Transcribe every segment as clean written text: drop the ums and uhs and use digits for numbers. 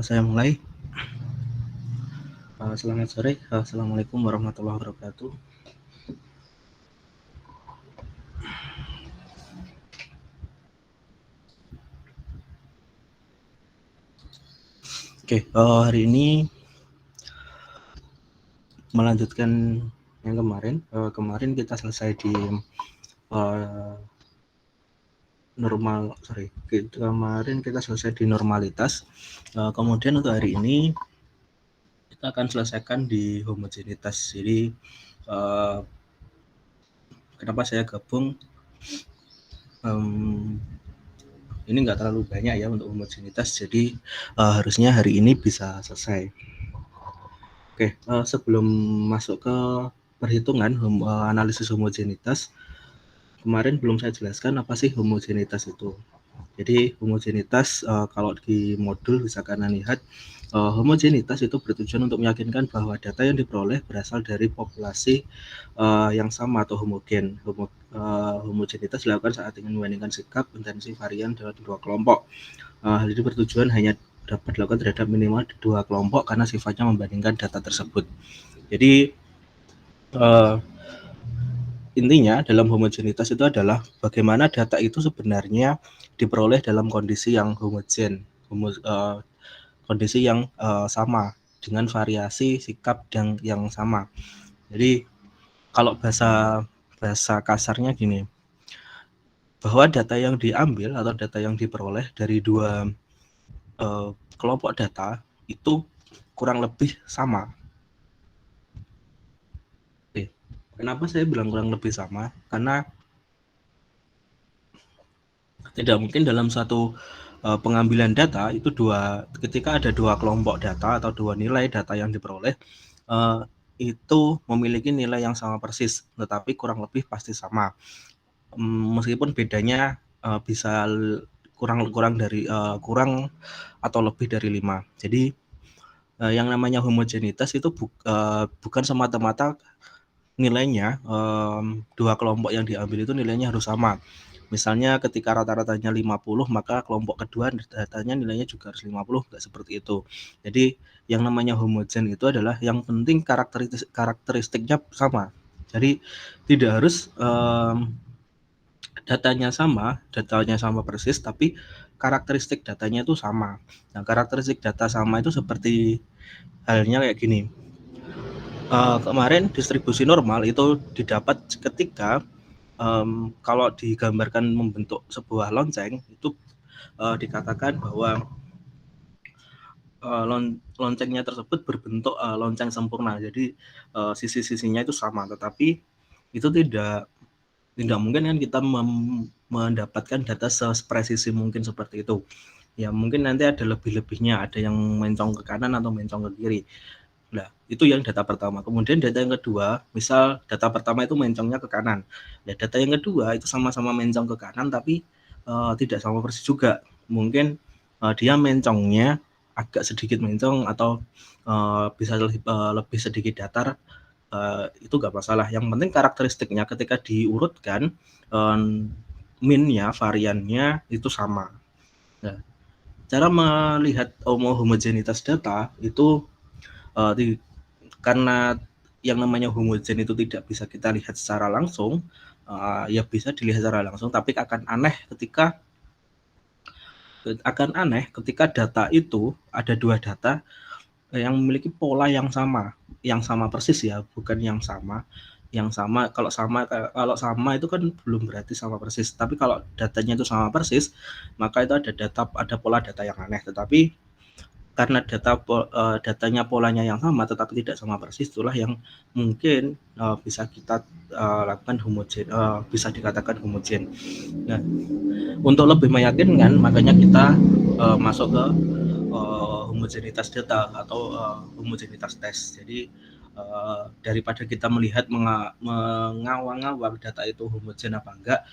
Saya mulai. Selamat sore. Assalamualaikum warahmatullahi wabarakatuh. Hari ini melanjutkan yang kemarin. Kemarin kita selesai di kemarin kita selesai di normalitas. Kemudian untuk hari ini kita akan selesaikan di homogenitas. Jadi kenapa saya gabung? Ini nggak terlalu banyak ya untuk homogenitas, jadi harusnya hari ini bisa selesai. Sebelum masuk ke perhitungan analisis homogenitas, kemarin belum saya jelaskan apa sih homogenitas itu. Jadi homogenitas kalau di modul bisa kalian lihat, homogenitas itu bertujuan untuk meyakinkan bahwa data yang diperoleh berasal dari populasi yang sama atau homogen. Homogenitas dilakukan saat ingin membandingkan sikap intensi varian dalam dua kelompok. Hal ini bertujuan hanya dapat dilakukan terhadap minimal dua kelompok karena sifatnya membandingkan data tersebut. Jadi intinya dalam homogenitas itu adalah bagaimana data itu sebenarnya diperoleh dalam kondisi yang homogen, kondisi yang sama dengan variasi sikap yang sama. Jadi kalau bahasa kasarnya gini, bahwa data yang diambil atau data yang diperoleh dari dua kelompok data itu kurang lebih sama. Kenapa saya bilang kurang lebih sama? Karena tidak mungkin dalam satu pengambilan data itu ketika ada dua kelompok data atau dua nilai data yang diperoleh itu memiliki nilai yang sama persis, tetapi kurang lebih pasti sama. Meskipun bedanya bisa kurang atau lebih dari 5. Jadi yang namanya homogenitas itu bukan semata-mata nilainya dua kelompok yang diambil itu nilainya harus sama. Misalnya ketika rata-ratanya 50, maka kelompok kedua datanya nilainya juga harus 50, enggak seperti itu. Jadi yang namanya homogen itu adalah yang penting karakteristiknya sama. Jadi tidak harus datanya sama persis, tapi karakteristik datanya itu sama. Nah, karakteristik data sama itu seperti halnya kayak gini. Kemarin distribusi normal itu didapat ketika kalau digambarkan membentuk sebuah lonceng itu dikatakan bahwa loncengnya tersebut berbentuk lonceng sempurna. Jadi sisi-sisinya itu sama, tetapi itu tidak mungkin kan kita mendapatkan data sepresisi mungkin seperti itu. Ya mungkin nanti ada lebih-lebihnya, ada yang mencong ke kanan atau mencong ke kiri. Nah, itu yang data pertama. Kemudian data yang kedua, misal data pertama itu mencongnya ke kanan. Ya, data yang kedua itu sama-sama mencong ke kanan tapi tidak sama persis juga. Mungkin dia mencongnya agak sedikit mencong atau bisa lebih sedikit datar, itu nggak masalah. Yang penting karakteristiknya ketika diurutkan minnya, variannya itu sama. Nah, cara melihat homogenitas data itu karena yang namanya homogen itu tidak bisa kita lihat secara langsung, ya bisa dilihat secara langsung, tapi akan aneh ketika data itu ada dua data yang memiliki pola yang sama persis ya, bukan yang sama. Kalau sama itu kan belum berarti sama persis, tapi kalau datanya itu sama persis, maka itu ada pola data yang aneh. Tetapi karena datanya polanya yang sama tetapi tidak sama persis, itulah yang mungkin bisa kita lakukan bisa dikatakan homogen. Nah, untuk lebih meyakinkan makanya kita masuk ke homogenitas data atau homogenitas tes. Jadi daripada kita melihat mengawang-awang data itu homogen apa enggak,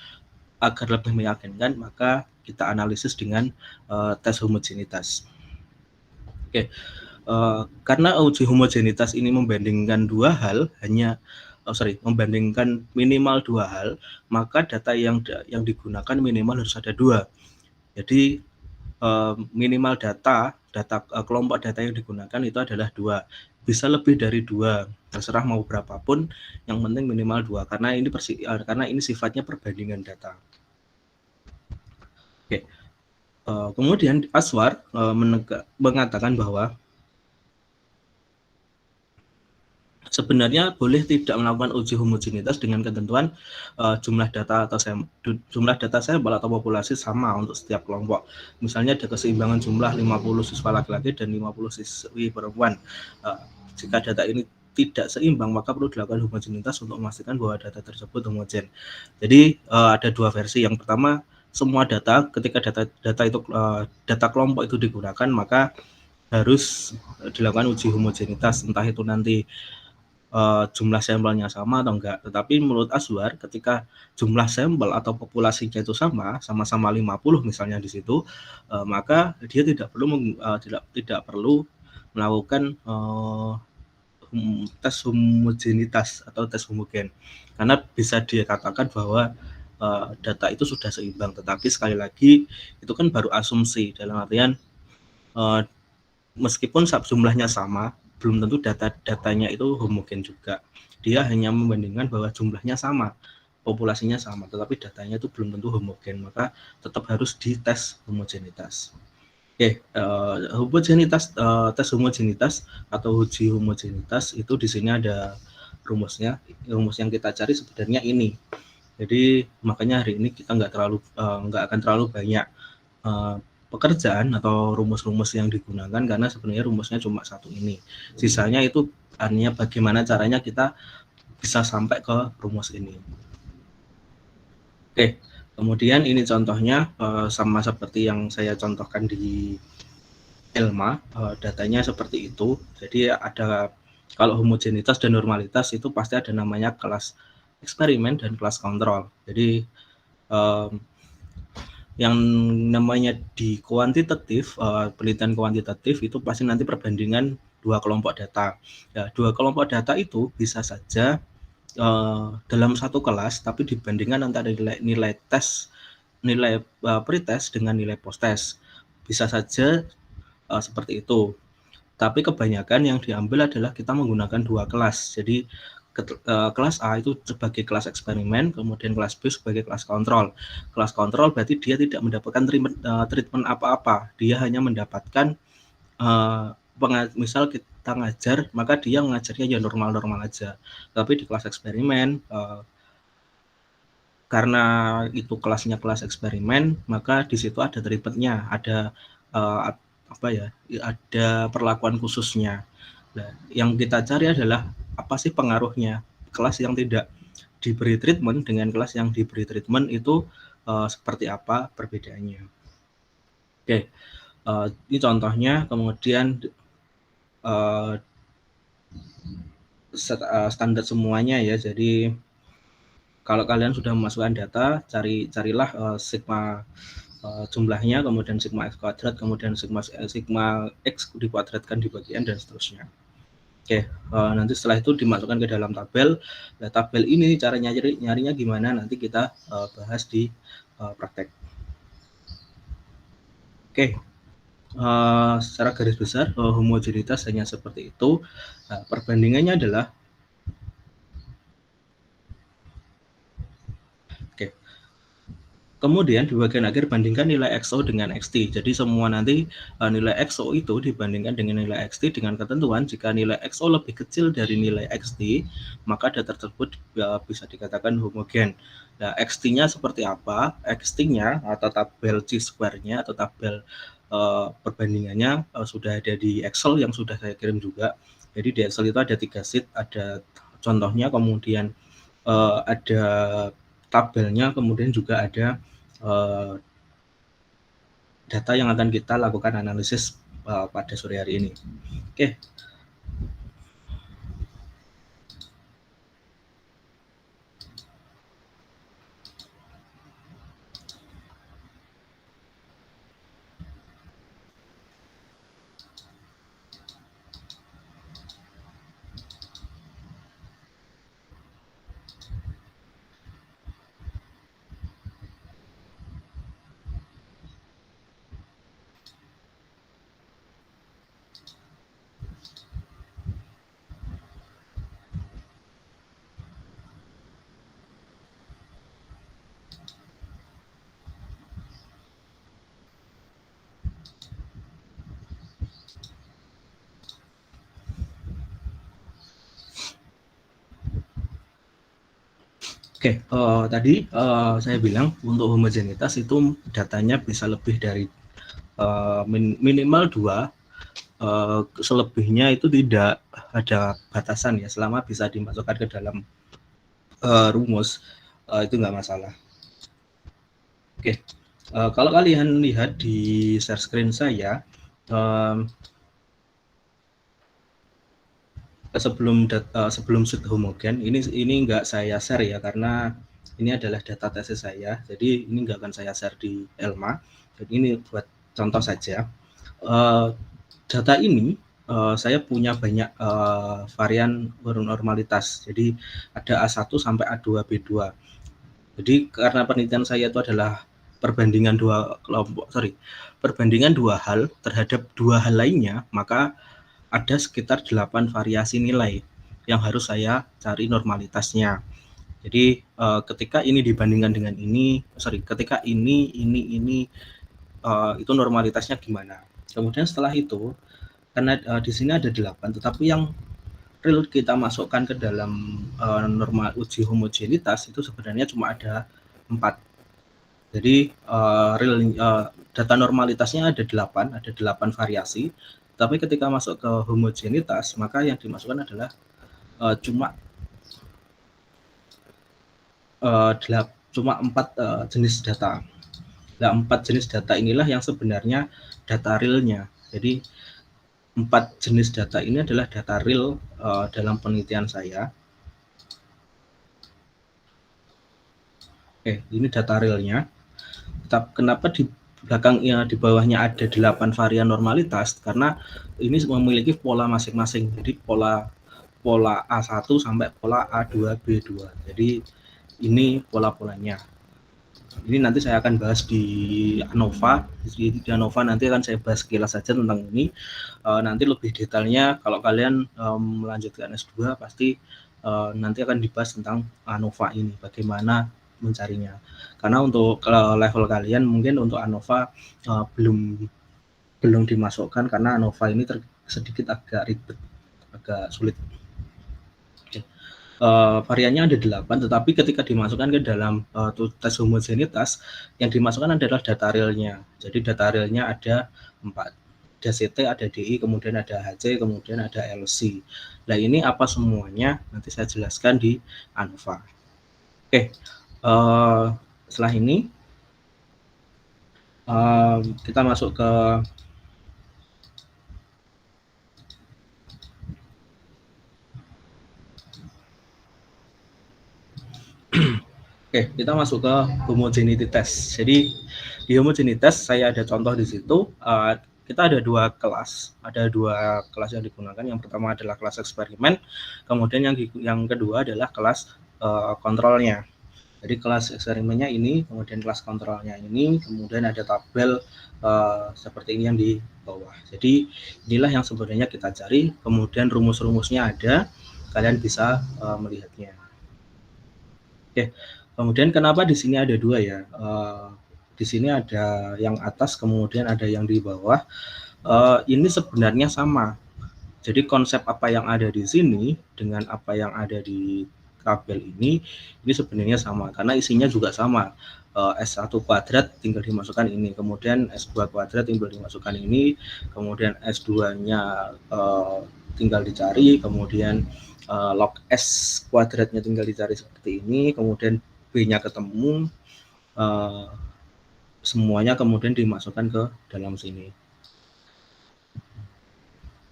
agar lebih meyakinkan maka kita analisis dengan tes homogenitas. Karena uji homogenitas ini membandingkan dua hal, hanya membandingkan minimal 2 hal, maka data yang digunakan minimal harus ada 2. Jadi minimal data kelompok data yang digunakan itu adalah 2. Bisa lebih dari 2, terserah mau berapapun, yang penting minimal 2 karena ini sifatnya perbandingan data. Oke. Kemudian Aswar mengatakan bahwa sebenarnya boleh tidak melakukan uji homogenitas dengan ketentuan jumlah data sampel atau populasi sama untuk setiap kelompok. Misalnya ada keseimbangan jumlah 50 siswa laki-laki dan 50 siswi perempuan. Jika data ini tidak seimbang, maka perlu dilakukan homogenitas untuk memastikan bahwa data tersebut homogen. Jadi ada 2 versi. Yang pertama, semua data ketika data kelompok itu digunakan, maka harus dilakukan uji homogenitas, entah itu nanti jumlah sampelnya sama atau enggak. Tetapi menurut Azwar, ketika jumlah sampel atau populasinya itu sama-sama 50 misalnya di situ, maka dia tidak perlu melakukan tes homogenitas atau tes homogen, karena bisa dikatakan bahwa data itu sudah seimbang. Tetapi sekali lagi itu kan baru asumsi, dalam artian meskipun jumlahnya sama, belum tentu datanya itu homogen juga. Dia hanya membandingkan bahwa jumlahnya sama, populasinya sama, tetapi datanya itu belum tentu homogen, maka tetap harus dites homogenitas. Oke, tes homogenitas atau uji homogenitas itu di sini ada rumusnya. Rumus yang kita cari sebenarnya ini. Jadi makanya hari ini kita nggak akan terlalu banyak pekerjaan atau rumus-rumus yang digunakan, karena sebenarnya rumusnya cuma satu ini. Sisanya itu artinya bagaimana caranya kita bisa sampai ke rumus ini. Oke, kemudian ini contohnya sama seperti yang saya contohkan di Elma, datanya seperti itu. Jadi ada, kalau homogenitas dan normalitas itu pasti ada namanya kelas eksperimen dan kelas kontrol. Jadi yang namanya di kuantitatif, penelitian kuantitatif itu pasti nanti perbandingan 2 kelompok data. Ya, 2 kelompok data itu bisa saja dalam satu kelas, tapi dibandingkan antara nilai pretest dengan nilai post-test. Bisa saja seperti itu. Tapi kebanyakan yang diambil adalah kita menggunakan 2 kelas. Jadi kelas A itu sebagai kelas eksperimen, kemudian kelas B sebagai kelas kontrol. Kelas kontrol berarti dia tidak mendapatkan treatment apa-apa. Dia hanya mendapatkan misal kita ngajar, maka dia ngajarnya ya normal-normal aja. Tapi di kelas eksperimen, karena itu kelasnya kelas eksperimen, maka di situ ada treatmentnya, ada ada perlakuan khususnya. Nah, yang kita cari adalah apa sih pengaruhnya kelas yang tidak diberi treatment dengan kelas yang diberi treatment itu seperti apa perbedaannya. Oke, ini contohnya. Kemudian standar semuanya ya. Jadi kalau kalian sudah memasukkan data, carilah sigma jumlahnya, kemudian sigma x kuadrat, kemudian sigma x dikuadratkan di bagian, dan seterusnya. Oke, nanti setelah itu dimasukkan ke dalam tabel. Nah, tabel ini cara nyarinya gimana nanti kita bahas di praktek. Oke, secara garis besar homogenitas hanya seperti itu. Nah, perbandingannya adalah kemudian di bagian akhir bandingkan nilai XO dengan XT. Jadi semua nanti nilai XO itu dibandingkan dengan nilai XT dengan ketentuan jika nilai XO lebih kecil dari nilai XT, maka data tersebut bisa dikatakan homogen. Nah, XT-nya seperti apa? XT-nya atau tabel Chi-square-nya atau tabel perbandingannya sudah ada di Excel yang sudah saya kirim juga. Jadi di Excel itu ada 3 sheet, ada contohnya, kemudian ada tabelnya, kemudian juga ada data yang akan kita lakukan analisis pada sore hari ini. Oke. Oke, tadi saya bilang untuk homogenitas itu datanya bisa lebih dari minimal 2, selebihnya itu tidak ada batasan ya, selama bisa dimasukkan ke dalam rumus, itu nggak masalah. Oke, kalau kalian lihat di share screen saya, sebelum sheet homogen ini nggak saya share ya, karena ini adalah data tesis saya, jadi ini nggak akan saya share di Elma. Jadi ini buat contoh saja. Data ini saya punya banyak varian normalitas, jadi ada A1 sampai A2 B2. Jadi karena penelitian saya itu adalah perbandingan dua hal terhadap dua hal lainnya, maka ada sekitar 8 variasi nilai yang harus saya cari normalitasnya. Jadi ketika ini dibandingkan dengan ketika ini itu normalitasnya gimana. Kemudian setelah itu, karena di sini ada 8, tetapi yang real kita masukkan ke dalam normal uji homogenitas itu sebenarnya cuma ada 4. Jadi data normalitasnya ada 8 variasi, tapi ketika masuk ke homogenitas, maka yang dimasukkan adalah cuma 4 jenis data. Nah, 4 jenis data inilah yang sebenarnya data realnya. Jadi 4 jenis data ini adalah data real dalam penelitian saya. Oke, ini data realnya. Kenapa di belakangnya, di bawahnya ada 8 varian normalitas? Karena ini memiliki pola masing-masing. Jadi pola A1 sampai pola A2 B2. Jadi ini pola-polanya. Ini nanti saya akan bahas di ANOVA. Di ANOVA nanti akan saya bahas sekilas saja tentang ini. Nanti lebih detailnya kalau kalian melanjutkan S2 pasti nanti akan dibahas tentang ANOVA ini, bagaimana mencarinya. Karena untuk level kalian mungkin untuk ANOVA belum dimasukkan, karena ANOVA ini sedikit agak ribet, agak sulit. Variannya ada 8, tetapi ketika dimasukkan ke dalam tes homogenitas, yang dimasukkan adalah data realnya. Jadi data realnya ada 4. Ada CT, ada DI, kemudian ada HC, kemudian ada LC. Nah, ini apa semuanya nanti saya jelaskan di ANOVA. Oke, setelah ini kita masuk ke Oke, kita masuk ke homogeneity test. Jadi di homogeneity test saya ada contoh di situ. Kita ada 2 kelas, yang digunakan. Yang pertama adalah kelas eksperimen, kemudian yang kedua adalah kelas kontrolnya. Jadi kelas eksperimennya ini, kemudian kelas kontrolnya ini, kemudian ada tabel seperti ini yang di bawah. Jadi inilah yang sebenarnya kita cari, kemudian rumus-rumusnya ada, kalian bisa melihatnya. Oke. Kemudian kenapa di sini ada 2 ya? Di sini ada yang atas, kemudian ada yang di bawah. Ini sebenarnya sama. Jadi konsep apa yang ada di sini dengan apa yang ada di tabel ini sebenarnya sama, karena isinya juga sama. S1 kuadrat tinggal dimasukkan ini, kemudian S2 kuadrat tinggal dimasukkan ini, kemudian S2-nya tinggal dicari, kemudian log S kuadratnya tinggal dicari seperti ini, kemudian B-nya ketemu, semuanya kemudian dimasukkan ke dalam sini.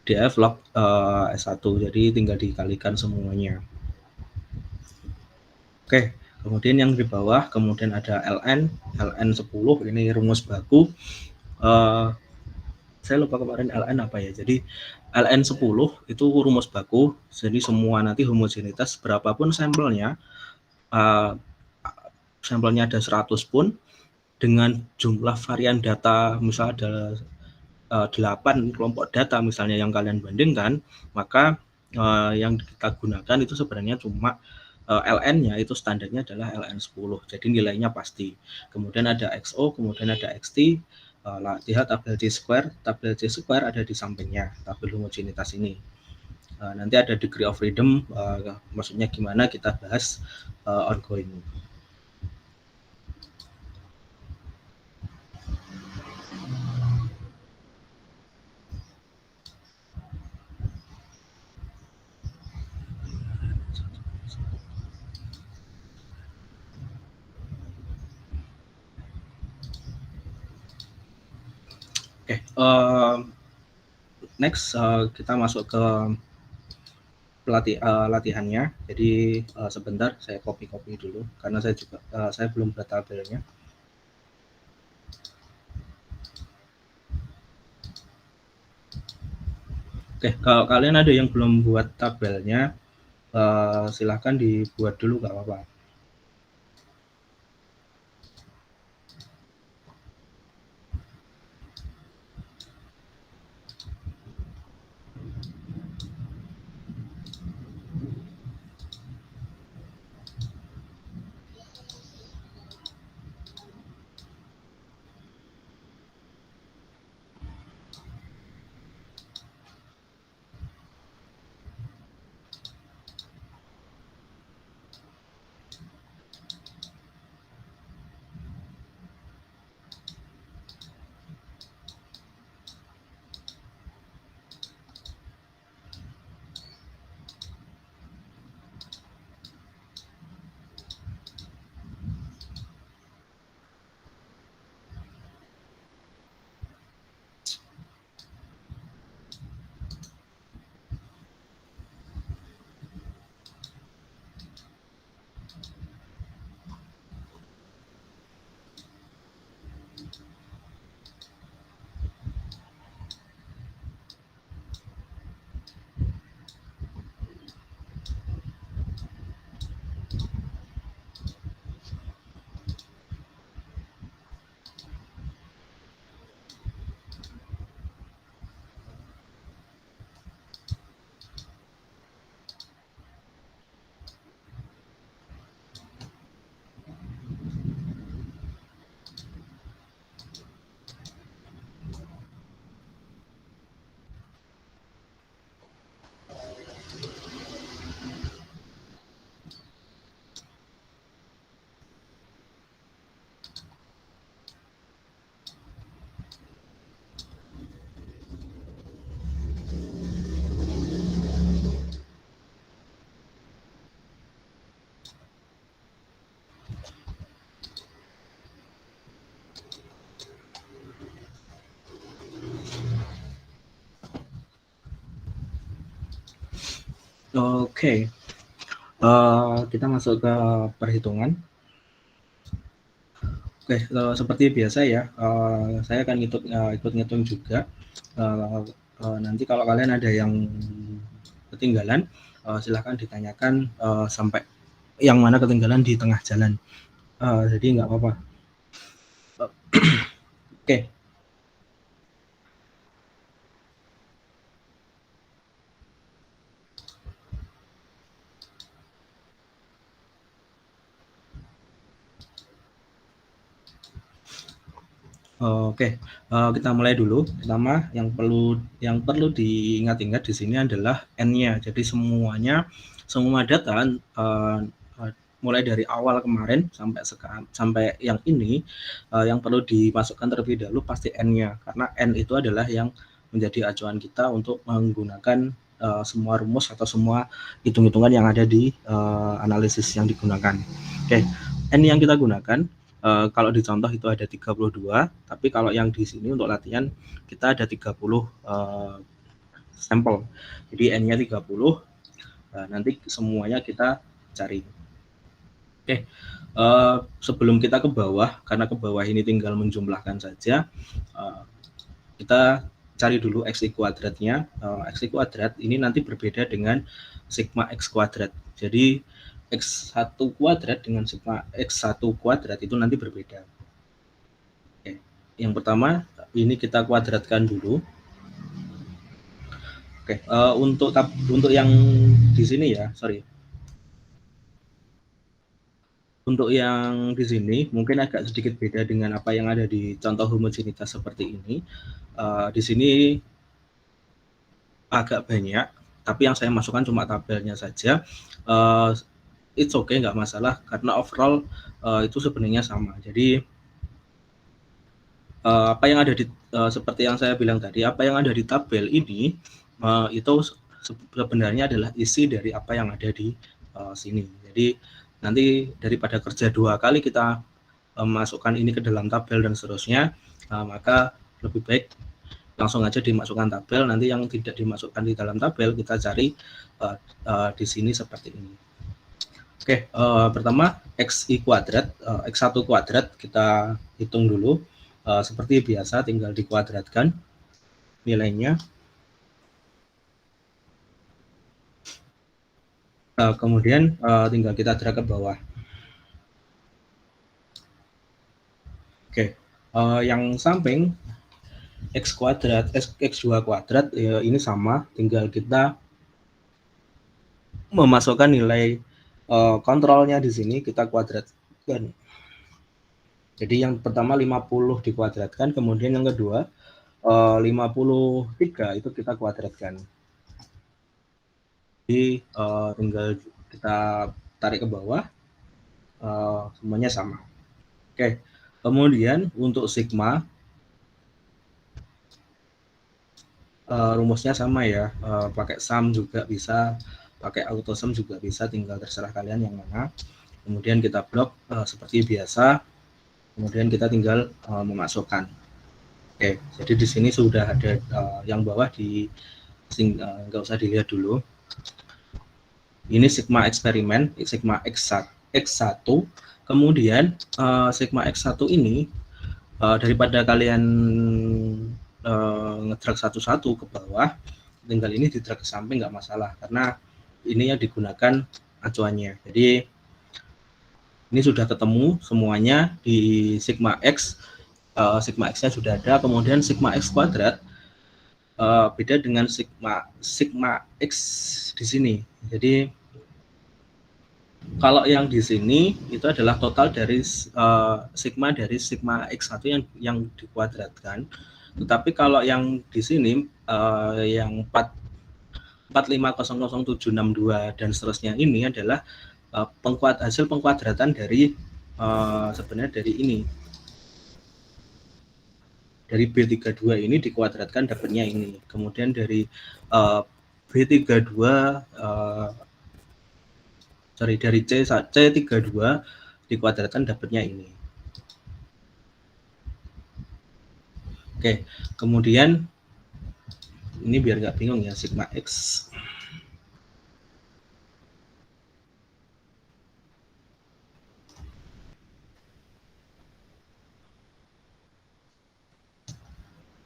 DF log S1, jadi tinggal dikalikan semuanya. Oke, kemudian yang di bawah, kemudian ada LN10, ini rumus baku. Saya lupa kemarin LN apa ya, jadi LN10 itu rumus baku, jadi semua nanti homogenitas berapapun sampelnya, sampelnya ada 100 pun, dengan jumlah varian data misalnya ada 8 kelompok data misalnya yang kalian bandingkan, maka yang kita gunakan itu sebenarnya cuma LN-nya itu standarnya adalah LN10, jadi nilainya pasti. Kemudian ada XO, kemudian ada XT, lihat tabel C square ada di sampingnya, tabel homogenitas ini. Nanti ada degree of freedom, maksudnya gimana kita bahas ongoing. Oke, next kita masuk ke latihannya. Jadi sebentar saya copy dulu karena saya juga saya belum buat tabelnya. Oke, kalau kalian ada yang belum buat tabelnya, silahkan dibuat dulu, nggak apa-apa. Oke, kita masuk ke perhitungan. Oke, seperti biasa ya, saya akan ikut ngitung juga. Nanti kalau kalian ada yang ketinggalan, silahkan ditanyakan sampai yang mana ketinggalan di tengah jalan. Jadi nggak apa-apa. Oke. Oke, kita mulai dulu. Pertama, yang perlu diingat-ingat di sini adalah N-nya. Jadi semua data mulai dari awal kemarin sampai yang ini, yang perlu dimasukkan terlebih dahulu pasti N-nya, karena N itu adalah yang menjadi acuan kita untuk menggunakan semua rumus atau semua hitung-hitungan yang ada di analisis yang digunakan. Oke, N yang kita gunakan kalau di contoh itu ada 32, tapi kalau yang di sini untuk latihan kita ada 30 sampel. Jadi N-nya 30, nanti semuanya kita cari. Oke, sebelum kita ke bawah, karena ke bawah ini tinggal menjumlahkan saja, kita cari dulu X kuadratnya. X kuadrat ini nanti berbeda dengan sigma X kuadrat. Jadi X1 kuadrat dengan sigma X1 kuadrat itu nanti berbeda. Oke. Yang pertama, ini kita kuadratkan dulu. Oke, untuk yang di sini ya, sorry. Untuk yang di sini mungkin agak sedikit beda dengan apa yang ada di contoh homogenitas seperti ini. Di sini agak banyak tapi yang saya masukkan cuma tabelnya saja. It's okay, nggak masalah karena overall itu sebenarnya sama. Jadi apa yang ada di seperti yang saya bilang tadi, apa yang ada di tabel ini itu sebenarnya adalah isi dari apa yang ada di sini. Jadi nanti daripada kerja 2 kali kita masukkan ini ke dalam tabel dan seterusnya, maka lebih baik langsung aja dimasukkan tabel. Nanti yang tidak dimasukkan di dalam tabel kita cari di sini seperti ini. Oke, pertama XI kuadrat, X1 kuadrat kita hitung dulu. Seperti biasa tinggal dikuadratkan nilainya. Kemudian tinggal kita drag ke bawah. Oke, yang samping X kuadrat, X2 kuadrat ini sama, tinggal kita memasukkan nilai kontrolnya di sini, kita kuadratkan. Jadi yang pertama 50 dikuadratkan, kemudian yang kedua 53 itu kita kuadratkan. Jadi tinggal kita tarik ke bawah, semuanya sama. Oke, kemudian untuk sigma rumusnya sama ya, pakai sum juga bisa, pakai auto sum juga bisa, tinggal terserah kalian yang mana. Kemudian kita blok seperti biasa, kemudian kita tinggal memasukkan. Oke, jadi di sini sudah ada yang bawah di nggak usah dilihat dulu. Ini sigma eksperimen, sigma X1. Kemudian sigma X1 ini daripada kalian ngedrag satu-satu ke bawah, tinggal ini didrag ke samping nggak masalah karena ini yang digunakan acuannya. Jadi ini sudah ketemu semuanya di sigma X. Sigma X-nya sudah ada, kemudian sigma X kuadrat beda dengan sigma X di sini. Jadi kalau yang di sini itu adalah total dari sigma X1 yang dikuadratkan. Tetapi kalau yang di sini yang 4500762 dan seterusnya ini adalah hasil pengkuadratan dari sebenarnya dari ini. Dari B32 ini dikuadratkan dapatnya ini. Kemudian dari B32 dari C32 dikuadratkan dapatnya ini. Oke, kemudian ini biar nggak bingung ya, sigma X.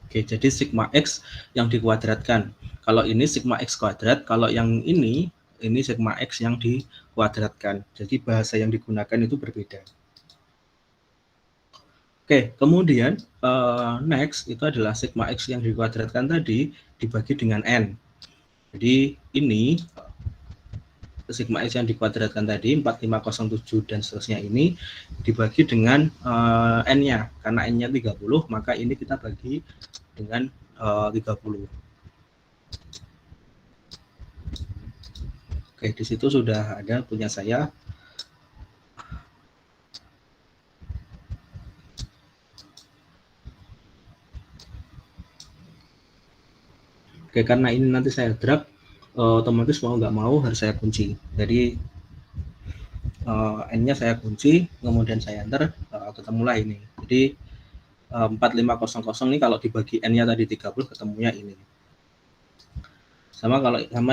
Oke, jadi sigma X yang dikuadratkan. Kalau ini sigma X kuadrat, kalau yang ini sigma X yang dikuadratkan. Jadi bahasa yang digunakan itu berbeda. Oke, kemudian next itu adalah sigma X yang dikuadratkan tadi dibagi dengan N. Jadi ini sigma X yang dikuadratkan tadi 4507 dan seterusnya ini dibagi dengan N-nya. Karena N-nya 30, maka ini kita bagi dengan 30. Oke, di situ sudah ada punya saya. Oke, karena ini nanti saya drag, otomatis mau nggak mau harus saya kunci. Jadi N-nya saya kunci, kemudian saya enter, ketemulah ini. Jadi 4500 ini kalau dibagi N-nya tadi 30, ketemunya ini. Sama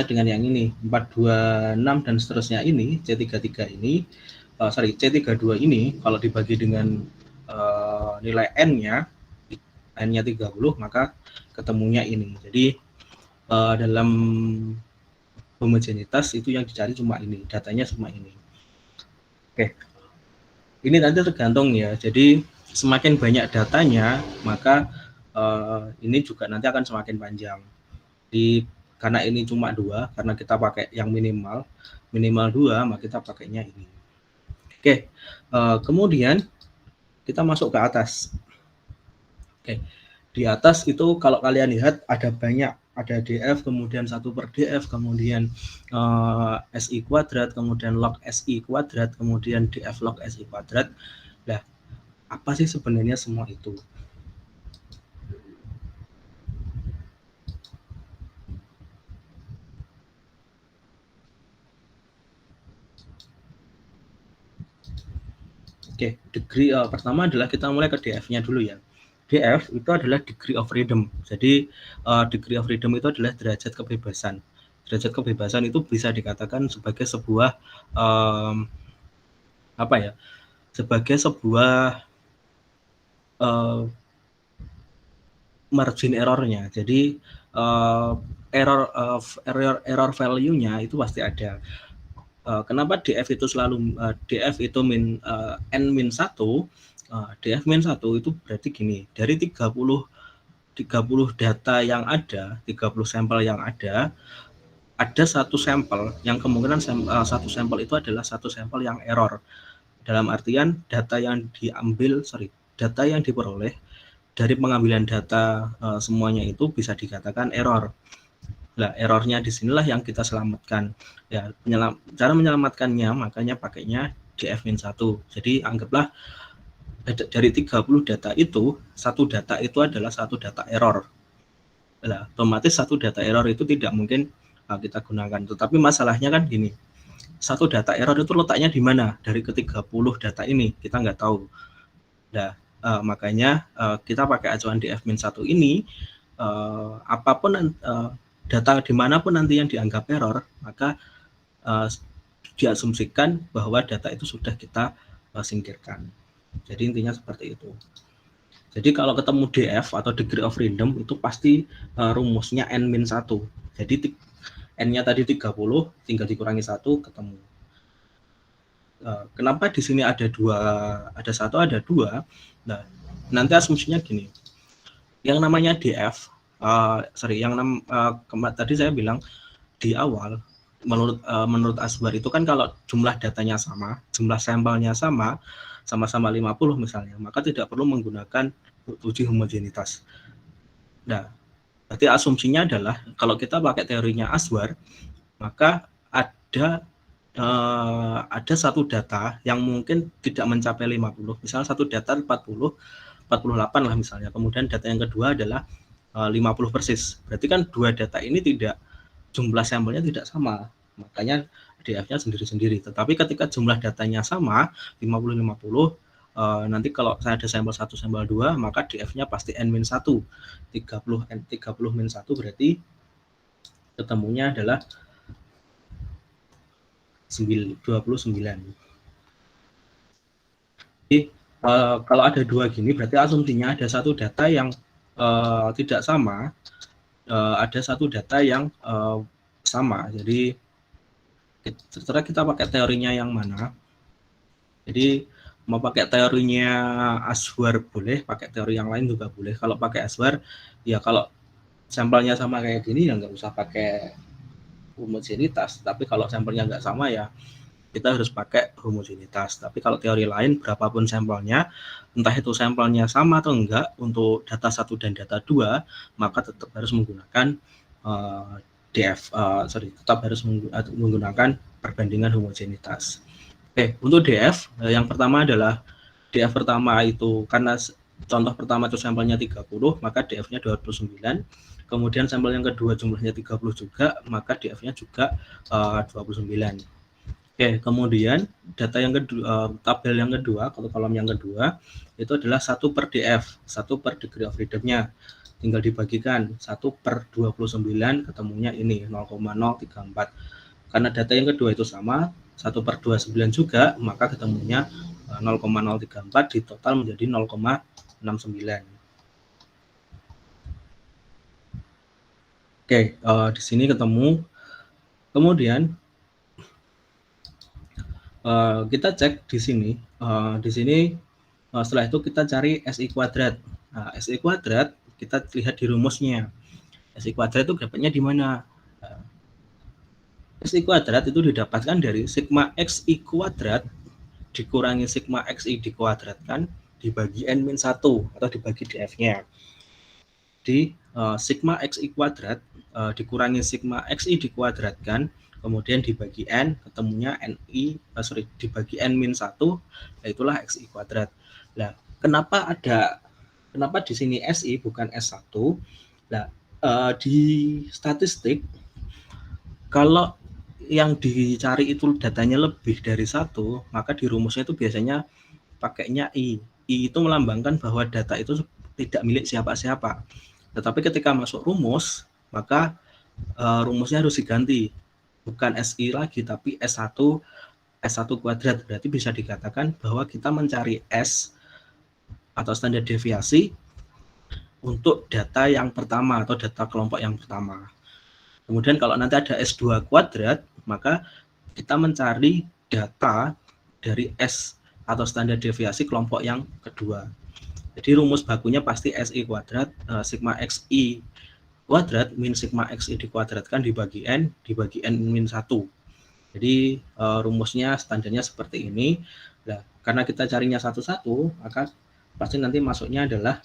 dengan yang ini 426 dan seterusnya ini C33 ini C32 ini kalau dibagi dengan nilai N-nya 30, maka ketemunya ini. Jadi dalam homogenitas itu yang dicari cuma ini, datanya cuma ini. Oke, ini nanti tergantung ya. Jadi semakin banyak datanya, maka ini juga nanti akan semakin panjang. Karena ini cuma 2, karena kita pakai yang minimal 2, maka kita pakainya ini. Oke, kemudian kita masuk ke atas. Oke, Di atas itu kalau kalian lihat ada banyak, ada df, kemudian 1 per df, kemudian si kuadrat, kemudian log si kuadrat, kemudian df log si kuadrat. Nah, apa sih sebenarnya semua itu? Oke, degree pertama adalah kita mulai ke df-nya dulu ya. df itu adalah degree of freedom. Jadi degree of freedom itu adalah derajat kebebasan. Derajat kebebasan itu bisa dikatakan sebagai sebuah apa ya? Sebagai sebuah margin errornya. Jadi error value-nya itu pasti ada. Kenapa df itu selalu df itu n min 1? Df min 1 itu berarti gini, dari 30 data yang ada, 30 sampel yang ada satu sampel yang kemungkinan satu sampel itu adalah satu sampel yang error. Dalam artian data yang diperoleh dari pengambilan data semuanya itu bisa dikatakan error. Nah, errornya disinilah yang kita selamatkan. Ya, cara menyelamatkannya makanya pakainya df-1. Jadi anggaplah dari 30 data itu, satu data itu adalah satu data error. Nah, otomatis satu data error itu tidak mungkin kita gunakan. Tetapi masalahnya kan gini, satu data error itu letaknya di mana? Dari ke-30 data ini, kita nggak tahu. Nah, makanya kita pakai acuan df-1 ini, apapun data dimanapun nanti yang dianggap error, maka diasumsikan bahwa data itu sudah kita singkirkan. Jadi intinya seperti itu. Jadi kalau ketemu df atau degree of freedom itu pasti rumusnya n-1. Jadi n-nya tadi 30, tinggal dikurangi 1 ketemu. Kenapa di sini ada 2, ada 1, ada 2? Nah, nanti asumsinya gini. Yang namanya df, tadi saya bilang di awal, menurut Asbar itu kan kalau jumlah datanya sama, jumlah sampelnya sama-sama 50 misalnya, maka tidak perlu menggunakan uji homogenitas. Nah, berarti asumsinya adalah kalau kita pakai teorinya Asbar, maka ada satu data yang mungkin tidak mencapai 50, misalnya satu data 48 lah misalnya, kemudian data yang kedua adalah 50 persis. Berarti kan dua data ini jumlah sampelnya tidak sama, makanya df-nya sendiri-sendiri. Tetapi ketika jumlah datanya sama, 50-50, nanti kalau saya ada sampel 1, sampel 2, maka df-nya pasti n-1. 30 min 1 berarti ketemunya adalah 29. Jadi kalau ada dua gini, berarti asumsinya ada satu data yang tidak sama, ada satu data yang sama. Jadi terserah kita pakai teorinya yang mana. Jadi mau pakai teorinya Aswar boleh, pakai teori yang lain juga boleh. Kalau pakai Aswar, ya kalau sampelnya sama kayak gini ya nggak usah pakai homogenitas. Tapi kalau sampelnya nggak sama ya kita harus pakai homogenitas. Tapi kalau teori lain, berapapun sampelnya, entah itu sampelnya sama atau enggak, untuk data 1 dan data 2, maka tetap harus menggunakan tetap harus menggunakan perbandingan homogenitas. Oke, untuk df, yang pertama adalah df pertama itu, karena contoh pertama itu sampelnya 30, maka df-nya 29. Kemudian sampel yang kedua jumlahnya 30 juga, maka df-nya juga 29. Oke, kemudian data yang kedua, tabel yang kedua, atau kolom yang kedua, itu adalah 1 per df, 1 per degree of freedom-nya. Tinggal dibagikan, 1 per 29, ketemunya ini, 0,034. Karena data yang kedua itu sama, 1 per 29 juga, maka ketemunya 0,034, di total menjadi 0,69. Oke, di sini ketemu. Kemudian kita cek di sini. Setelah itu kita cari SI kuadrat. Nah, SI kuadrat kita lihat di rumusnya. SI kuadrat itu dapatnya di mana? SI kuadrat itu didapatkan dari sigma XI kuadrat dikurangi sigma XI dikuadratkan dibagi n-1 atau dibagi df-nya. di sigma xi kuadrat dikurangi sigma xi dikuadratkan, kemudian dibagi n, ketemunya dibagi n min 1, itulah xi kuadrat. Nah, kenapa di sini si bukan S1? Nah, di statistik kalau yang dicari itu datanya lebih dari 1, maka di rumusnya itu biasanya pakainya I. I itu melambangkan bahwa data itu tidak milik siapa-siapa. Tetapi ketika masuk rumus, maka rumusnya harus diganti. Bukan SI lagi, tapi S1 kuadrat. Berarti bisa dikatakan bahwa kita mencari S atau standar deviasi untuk data yang pertama atau data kelompok yang pertama. Kemudian kalau nanti ada S2 kuadrat, maka kita mencari data dari S atau standar deviasi kelompok yang kedua. Jadi rumus bakunya pasti SI kuadrat, sigma XI kuadrat min sigma XI dikuadratkan dibagi N min 1. Jadi rumusnya standarnya seperti ini. Nah, karena kita carinya satu-satu, maka pasti nanti masuknya adalah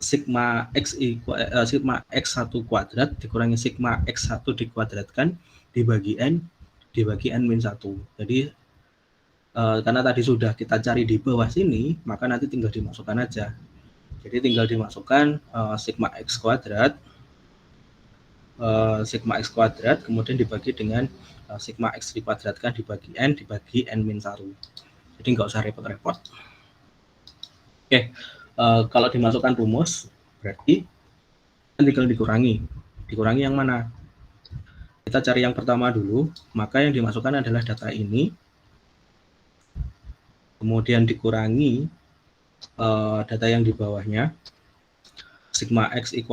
sigma X1 kuadrat dikurangi sigma X1 dikuadratkan dibagi N min 1. Jadi karena tadi sudah kita cari di bawah sini, maka nanti tinggal dimasukkan aja. Jadi tinggal dimasukkan sigma X kuadrat, kemudian dibagi dengan sigma X dikuadratkan dibagi N min 1. Jadi nggak usah repot-repot. Oke, kalau dimasukkan rumus, berarti tinggal dikurangi. Dikurangi yang mana? Kita cari yang pertama dulu, maka yang dimasukkan adalah data ini, kemudian dikurangi data yang di bawahnya, sigma X1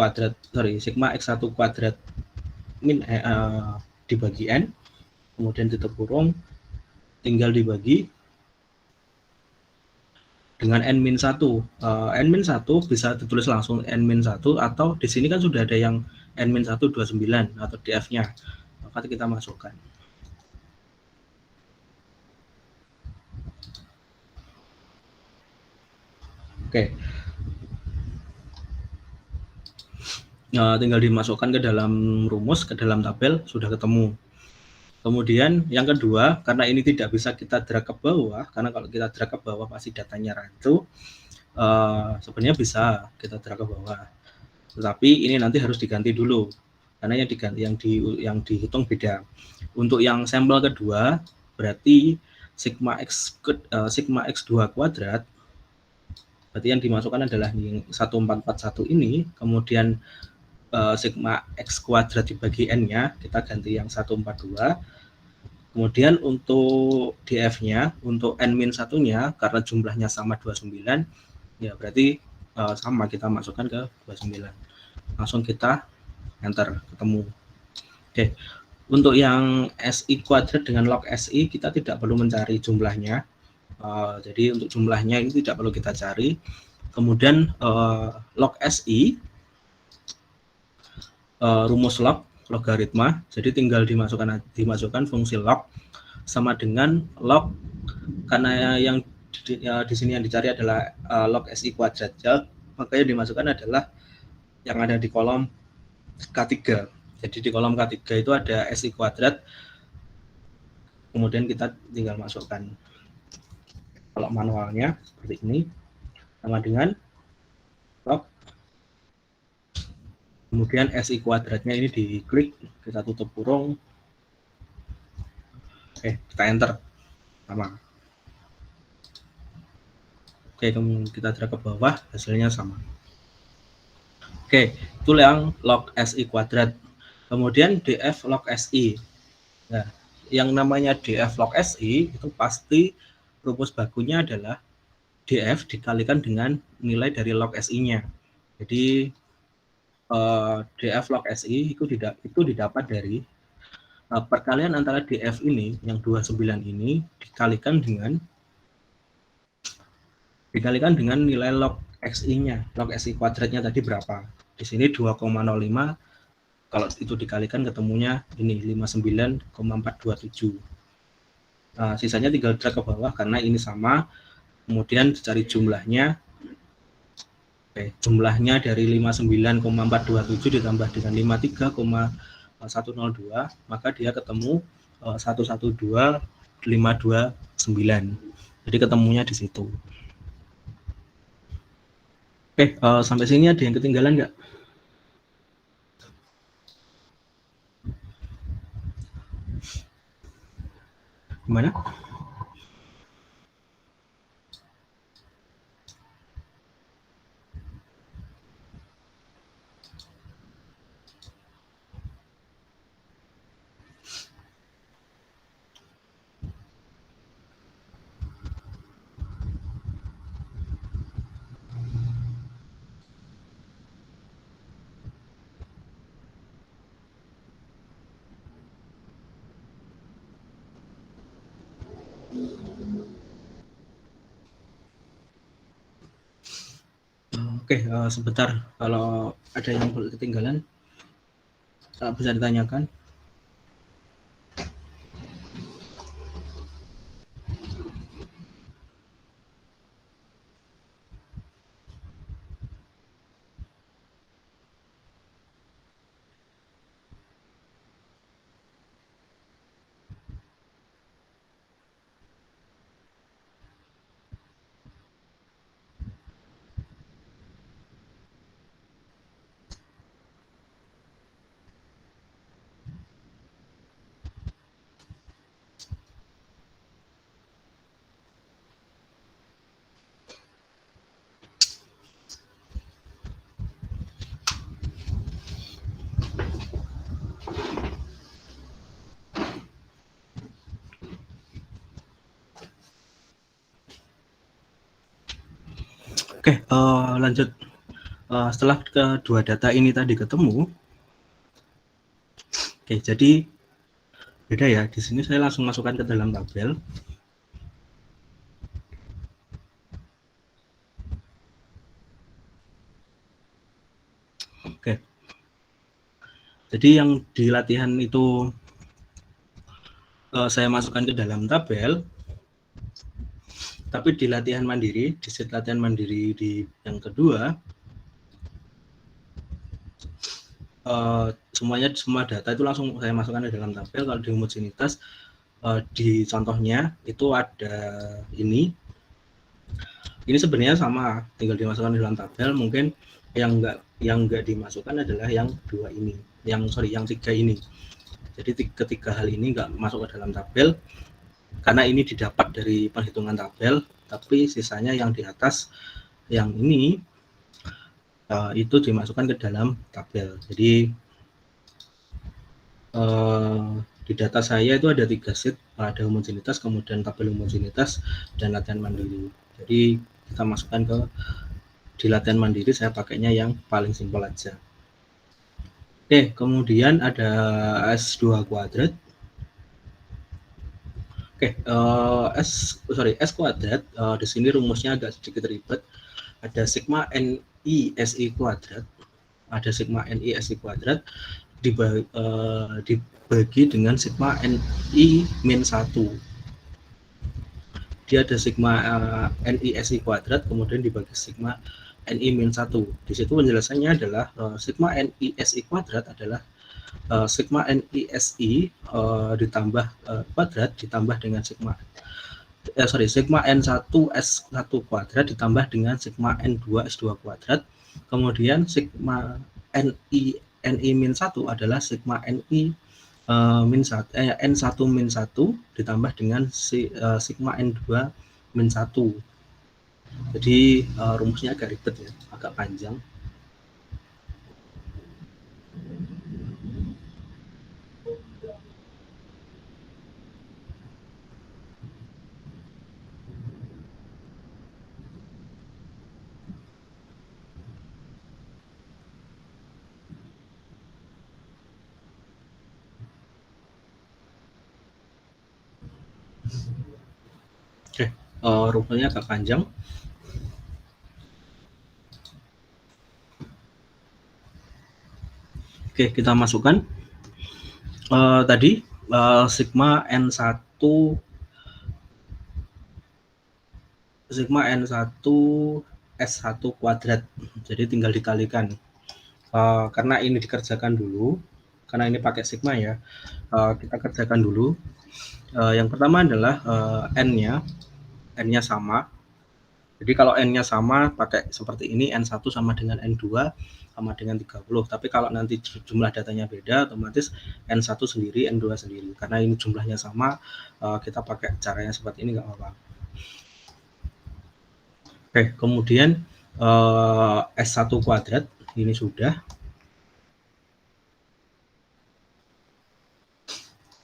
kuadrat min dibagi N, kemudian tutup kurung, tinggal dibagi dengan N min 1. N min 1 bisa ditulis langsung N min 1, atau di sini kan sudah ada yang N min 1 29 atau DF-nya, maka kita masukkan. Oke. Tinggal dimasukkan ke dalam rumus, ke dalam tabel, sudah ketemu. Kemudian yang kedua, karena ini tidak bisa kita drag ke bawah, karena kalau kita drag ke bawah pasti datanya rancu, sebenarnya bisa kita drag ke bawah. Tetapi ini nanti harus diganti dulu, karena yang dihitung beda. Untuk yang sampel kedua, berarti sigma X2 kuadrat, berarti yang dimasukkan adalah yang 1441 ini, kemudian sigma X kuadrat dibagi N-nya, kita ganti yang 142. Kemudian untuk DF-nya, untuk N-1-nya, karena jumlahnya sama 29, ya berarti sama, kita masukkan ke 29. Langsung kita enter, ketemu. Oke, untuk yang SI kuadrat dengan log SI, kita tidak perlu mencari jumlahnya. Jadi untuk jumlahnya ini tidak perlu kita cari. Kemudian log SI, rumus log, logaritma, jadi tinggal dimasukkan fungsi log sama dengan log, karena yang di sini yang dicari adalah log SI kuadrat, ya, maka yang dimasukkan adalah yang ada di kolom K3. Jadi di kolom K3 itu ada SI kuadrat, kemudian kita tinggal masukkan. Kalau manualnya seperti ini, sama dengan log, kemudian SI kuadratnya ini diklik, kita tutup kurung, kita enter, sama. Oke, kemudian kita drag ke bawah, hasilnya sama. Oke, itu yang log SI kuadrat. Kemudian DF log SI. Nah, yang namanya DF log SI itu pasti rumus bakunya adalah DF dikalikan dengan nilai dari log SI-nya. Jadi DF log SI itu didapat dari perkalian antara DF ini yang 29 ini dikalikan dengan nilai log XI-nya. Log SI kuadratnya tadi berapa? Di sini 2,05, kalau itu dikalikan ketemunya ini 59,427. Sisanya tinggal drag ke bawah karena ini sama, kemudian dicari jumlahnya, Oke, jumlahnya dari 59,427 ditambah dengan 53,102, maka dia ketemu 112,529. Jadi ketemunya di situ. Oke, sampai sini ada yang ketinggalan nggak? Gimana? Oke, sebentar. Kalau ada yang ketinggalan, bisa ditanyakan. Oke, lanjut. Setelah kedua data ini tadi ketemu, oke, jadi beda ya. Di sini saya langsung masukkan ke dalam tabel. Oke. Jadi yang di latihan itu saya masukkan ke dalam tabel, tapi di latihan mandiri, di sheet latihan mandiri di yang kedua, semua data itu langsung saya masukkan ke dalam tabel. Kalau di homogenitas, di contohnya itu ada ini sebenarnya sama, tinggal dimasukkan di dalam tabel. Mungkin yang enggak dimasukkan adalah yang dua ini, yang tiga ini. Jadi ketiga hal ini enggak masuk ke dalam tabel karena ini didapat dari perhitungan tabel, tapi sisanya yang di atas yang ini itu dimasukkan ke dalam tabel. Jadi di data saya itu ada 3 sheet, ada homogenitas, kemudian tabel homogenitas, dan latihan mandiri. Jadi kita masukkan di latihan mandiri, saya pakainya yang paling simpel aja. Oke, kemudian ada S2 kuadrat. Oke, S kuadrat, di sini rumusnya agak sedikit ribet. Ada sigma NI SI kuadrat, ada sigma NI SI kuadrat, dibagi dengan sigma NI min 1. Dia ada sigma NI SI kuadrat, kemudian dibagi sigma NI min 1. Di situ penjelasannya adalah sigma NI SI kuadrat adalah sigma NI SI ditambah kuadrat ditambah dengan sigma N1 S1 kuadrat ditambah dengan sigma N2 S2 kuadrat. Kemudian sigma NI min 1 adalah sigma NI N1 min 1 ditambah dengan sigma N2 min 1. Jadi rumusnya agak ribet ya, agak panjang. Oke, rumusnya agak panjang. Oke, kita masukkan tadi sigma N1 sigma N1 S1 kuadrat. Jadi tinggal dikalikan. Karena ini dikerjakan dulu, karena ini pakai sigma ya, kita kerjakan dulu. Yang pertama adalah N-nya sama. Jadi kalau N-nya sama pakai seperti ini, N1 sama dengan N2 sama dengan 30. Tapi kalau nanti jumlah datanya beda, otomatis N1 sendiri, N2 sendiri. Karena ini jumlahnya sama, kita pakai caranya seperti ini nggak apa-apa. Oke, kemudian S1 kuadrat, ini sudah.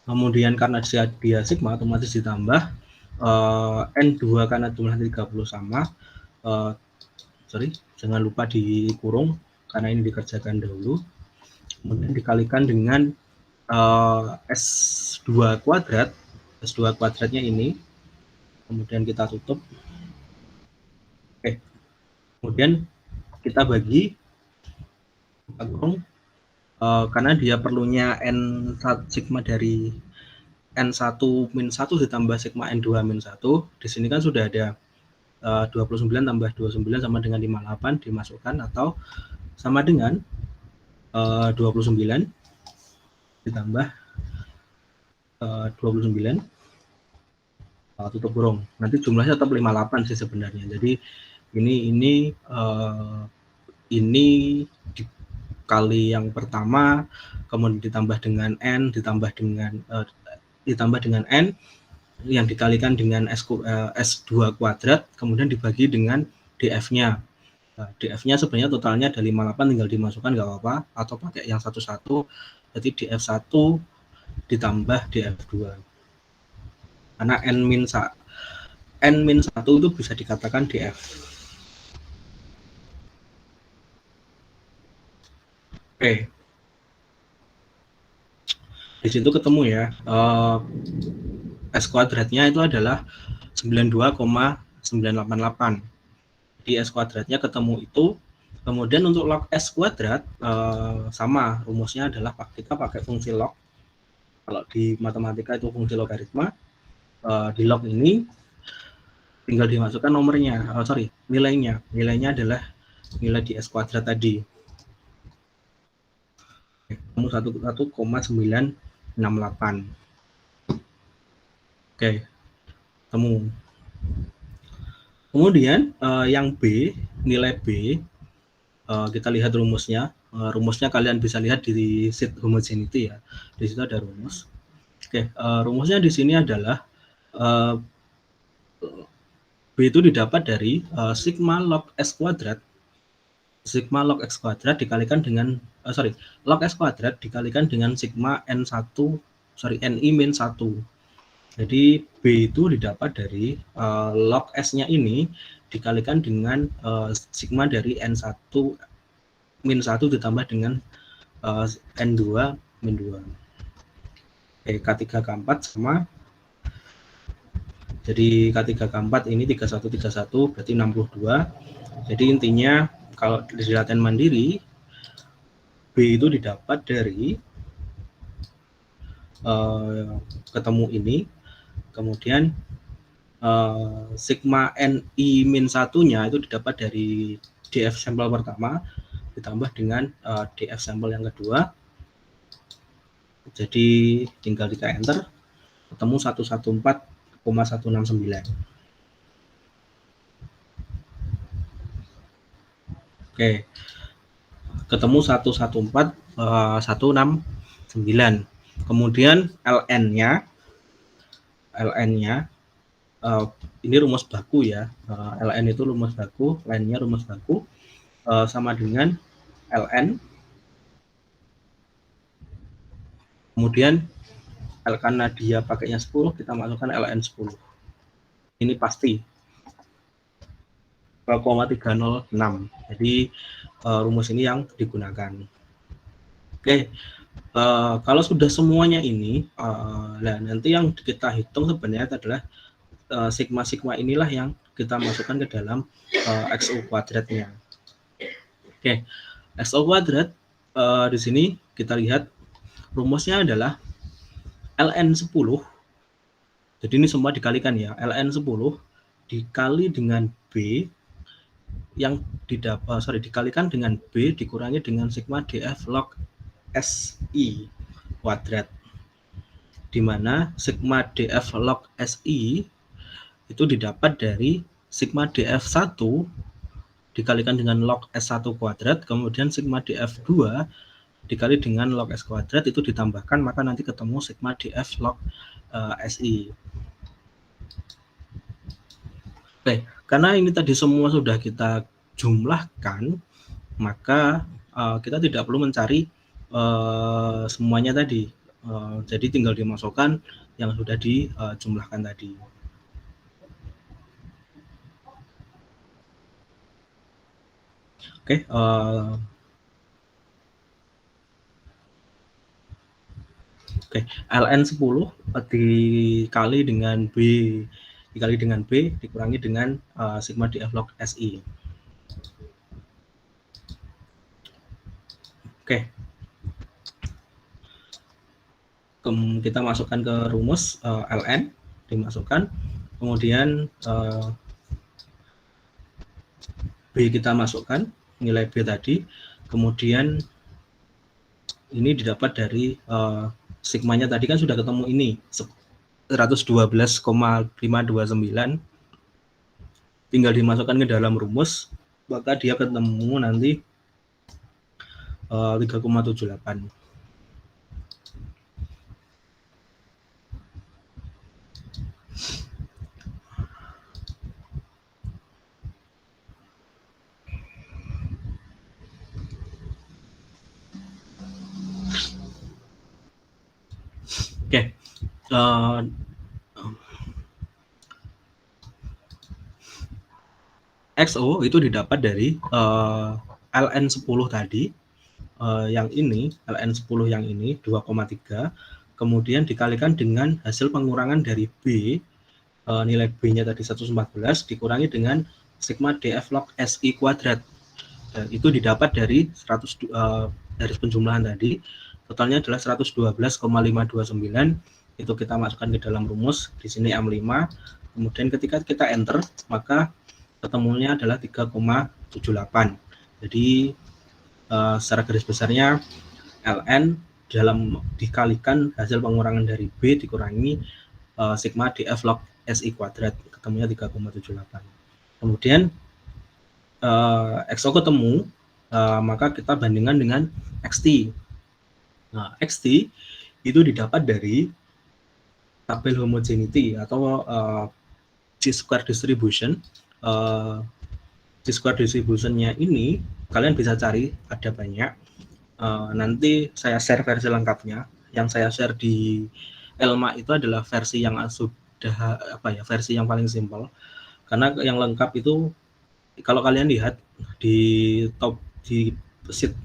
Kemudian karena dia sigma, otomatis ditambah N2 karena jumlah 30 sama. Jangan lupa dikurung karena ini dikerjakan dahulu. Kemudian dikalikan dengan S2 kuadrat. S2 kuadratnya ini. Kemudian kita tutup. Oke. Kemudian kita bagi. Kita kurung. Karena dia perlunya N1 sigma dari N1 min 1 ditambah sigma N2 min 1. Di sini kan sudah ada 29 tambah 29 sama dengan 58 dimasukkan atau sama dengan 29 ditambah 29 tutup kurung. Nanti jumlahnya tetap 58 sih sebenarnya. Jadi ini dikali yang pertama, kemudian ditambah dengan N, ditambah dengan N yang dikalikan dengan S2 kuadrat, kemudian dibagi dengan DF-nya. DF-nya sebenarnya totalnya ada 58, tinggal dimasukkan nggak apa-apa, atau pakai yang satu-satu, jadi DF1 ditambah DF2. Karena N-1 itu bisa dikatakan DF. Oke. Di situ ketemu ya, S kuadratnya itu adalah 92,988. Di S kuadratnya ketemu itu. Kemudian untuk log S kuadrat sama rumusnya adalah kita pakai fungsi log. Kalau di matematika itu fungsi logaritma. Di log ini tinggal dimasukkan nomornya, nilainya adalah nilai di S kuadrat tadi. Ketemu 11,968. Oke, temu. Kemudian yang B, nilai B, kita lihat rumusnya. Rumusnya kalian bisa lihat di sheet homogeneity ya. Di situ ada rumus. Oke, rumusnya di sini adalah B itu didapat dari sigma log S kuadrat. Sigma log X kuadrat dikalikan dengan log S kuadrat dikalikan dengan sigma Ni min 1. Jadi B itu didapat dari log S-nya ini dikalikan dengan sigma dari N1 min 1 ditambah dengan N2 min 2. K3 K4 sama. Jadi K3 K4 ini 31 31 berarti 62. Jadi intinya kalau di latihan mandiri B itu didapat dari ketemu ini, kemudian sigma Ni min 1-nya itu didapat dari DF sampel pertama ditambah dengan DF sampel yang kedua. Jadi tinggal kita enter, ketemu 114,169. Oke, ketemu 114,169. Kemudian LN-nya ini rumus baku ya. LN itu rumus baku, lainnya rumus baku, sama dengan LN. Kemudian karena dia pakainya 10, kita masukkan LN 10. Ini pasti 0,306. Jadi rumus ini yang digunakan. Oke, kalau sudah semuanya ini, nanti yang kita hitung sebenarnya adalah sigma inilah yang kita masukkan ke dalam XO kuadratnya. Oke, XO kuadrat di sini kita lihat rumusnya adalah LN 10. Jadi ini semua dikalikan ya, LN 10 dikali dengan B dikalikan dengan B dikurangi dengan sigma df log SI kuadrat, di mana sigma df log SI itu didapat dari sigma df1 dikalikan dengan log S1 kuadrat, kemudian sigma df2 dikali dengan log S kuadrat itu ditambahkan, maka nanti ketemu sigma df log SI. Oke, karena ini tadi semua sudah kita jumlahkan, maka kita tidak perlu mencari semuanya tadi. Jadi tinggal dimasukkan yang sudah dijumlahkan tadi. Oke, ln 10 dikali dengan B dikurangi dengan sigma df log SI. Oke. Kita masukkan ke rumus ln, dimasukkan, kemudian B kita masukkan, nilai B tadi, kemudian ini didapat dari sigmanya tadi kan sudah ketemu ini, 112,529, tinggal dimasukkan ke dalam rumus, maka dia ketemu nanti 3,78. Oke, XO itu didapat dari ln 10 tadi, yang ini, ln 10 yang ini 2,3, kemudian dikalikan dengan hasil pengurangan dari B, nilai B-nya tadi 114, dikurangi dengan sigma df log SI kuadrat. Dan itu didapat dari dari penjumlahan tadi, totalnya adalah 112,529, itu kita masukkan ke dalam rumus, di sini M5, kemudian ketika kita enter, maka ketemunya adalah 3,78. Jadi secara garis besarnya ln dalam dikalikan hasil pengurangan dari B dikurangi sigma df log SI kuadrat, ketemunya 3,78. Kemudian XO ketemu, maka kita bandingkan dengan XT. Nah, XT itu didapat dari tabel homogeneity atau chi-square distribution. Chi-square distribution-nya ini kalian bisa cari, ada banyak. Nanti saya share versi lengkapnya. Yang saya share di Elma itu adalah versi yang sudah versi yang paling simpel. Karena yang lengkap itu kalau kalian lihat di sheet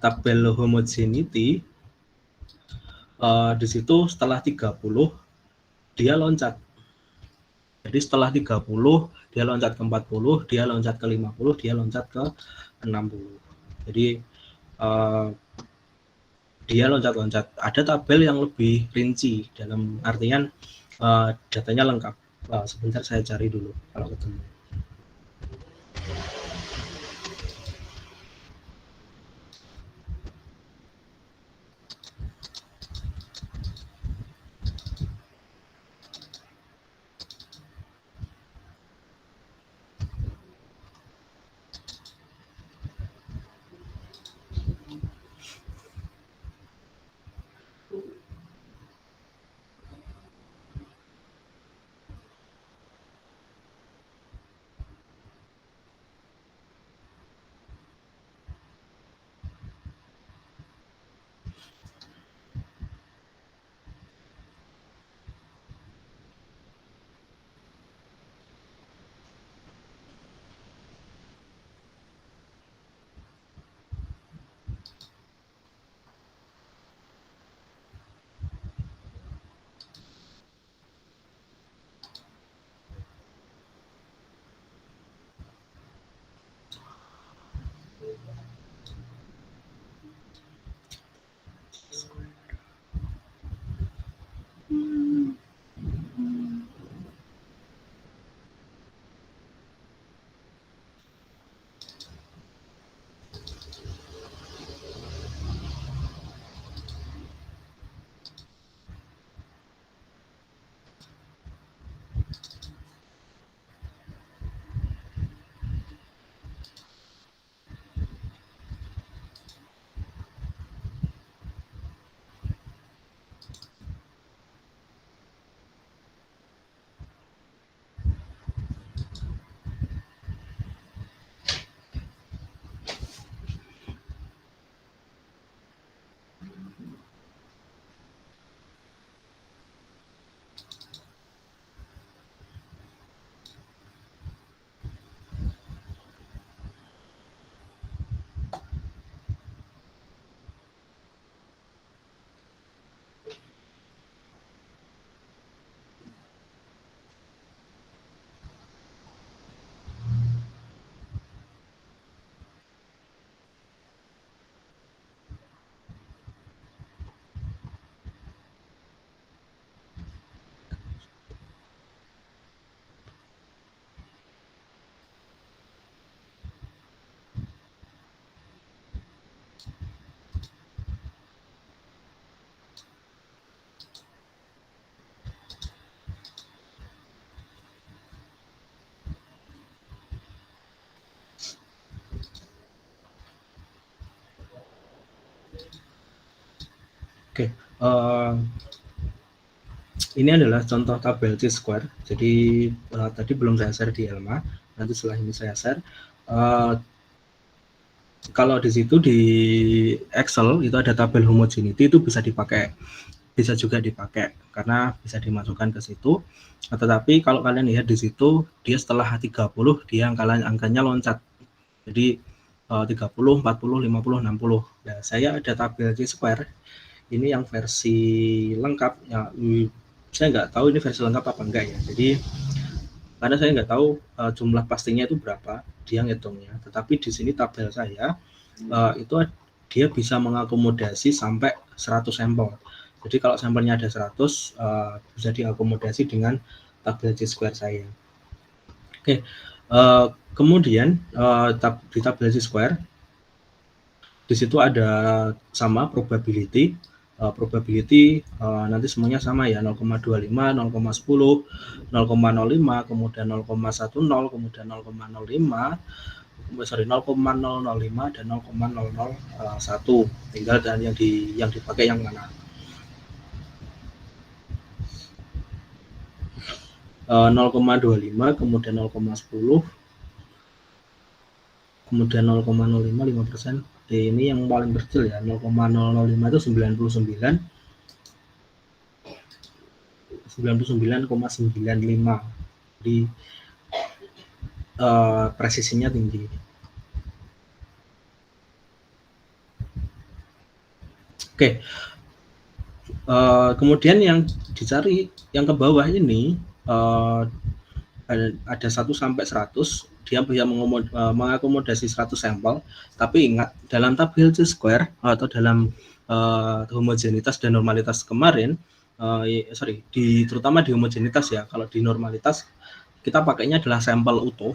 tabel homogeneity, di situ setelah 30 dia loncat. Jadi setelah 30 dia loncat ke 40, dia loncat ke 50, dia loncat ke 60. Jadi dia loncat-loncat. Ada tabel yang lebih rinci, dalam artian datanya lengkap. Sebentar saya cari dulu kalau ketemu. Uh, ini adalah contoh tabel T-square. Jadi tadi belum saya share di Elma. Nanti setelah ini saya share. Kalau di situ di Excel itu ada tabel homogeneity, itu bisa dipakai, bisa juga dipakai karena bisa dimasukkan ke situ. Tetapi kalau kalian lihat di situ, dia setelah 30 dia angkanya loncat. Jadi 30, 40, 50, 60. Nah, saya ada tabel T-square. Ini yang versi lengkap ya. Saya nggak tahu ini versi lengkap apa enggak ya. Jadi karena saya nggak tahu jumlah pastinya itu berapa, dia ngitungnya. Tetapi di sini tabel saya itu dia bisa mengakomodasi sampai 100 sampel. Jadi kalau sampelnya ada 100 bisa diakomodasi dengan tabel T-square saya. Oke, kemudian di tabel T-square di situ ada sama probability. Nanti semuanya sama ya, 0,25, 0,10, 0,05, kemudian 0,10, kemudian 0,05, 0,005 dan 0,001. Tinggal dan yang dipakai yang mana. 0,25, kemudian 0,10, kemudian 0,05, 5%. Ini yang paling kecil ya, 0,005 itu 99,95. Jadi presisinya tinggi. Oke, kemudian yang dicari yang ke bawah ini ada 1 sampai 100, dia bisa mengakomodasi 100 sampel. Tapi ingat, dalam tabel T-square atau dalam homogenitas dan normalitas kemarin, terutama di homogenitas ya. Kalau di normalitas kita pakainya adalah sampel utuh,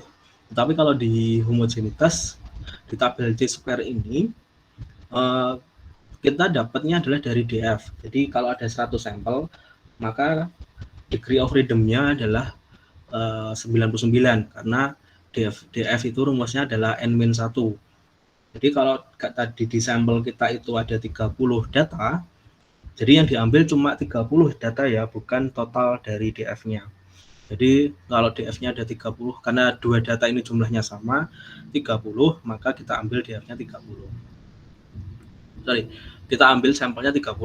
tapi kalau di homogenitas di tabel T-square ini kita dapatnya adalah dari DF. Jadi kalau ada 100 sampel, maka degree of freedom-nya adalah 99 karena DF itu rumusnya adalah N-1. Jadi kalau tadi di sampel kita itu ada 30 data, jadi yang diambil cuma 30 data ya, bukan total dari DF-nya. Jadi kalau DF-nya ada 30, karena dua data ini jumlahnya sama, 30, maka kita ambil DF-nya 30. Kita ambil sampelnya 30.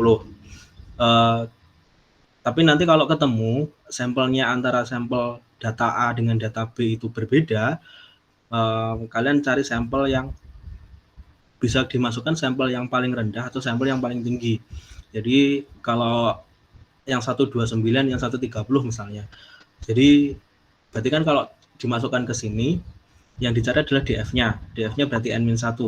Tapi nanti kalau ketemu sampelnya antara sampel data A dengan data B itu berbeda, kalian cari sampel yang bisa dimasukkan, sampel yang paling rendah atau sampel yang paling tinggi. Jadi kalau yang 129, yang 130 misalnya. Jadi berarti kan kalau dimasukkan ke sini, yang dicari adalah DF-nya. DF-nya berarti N-1.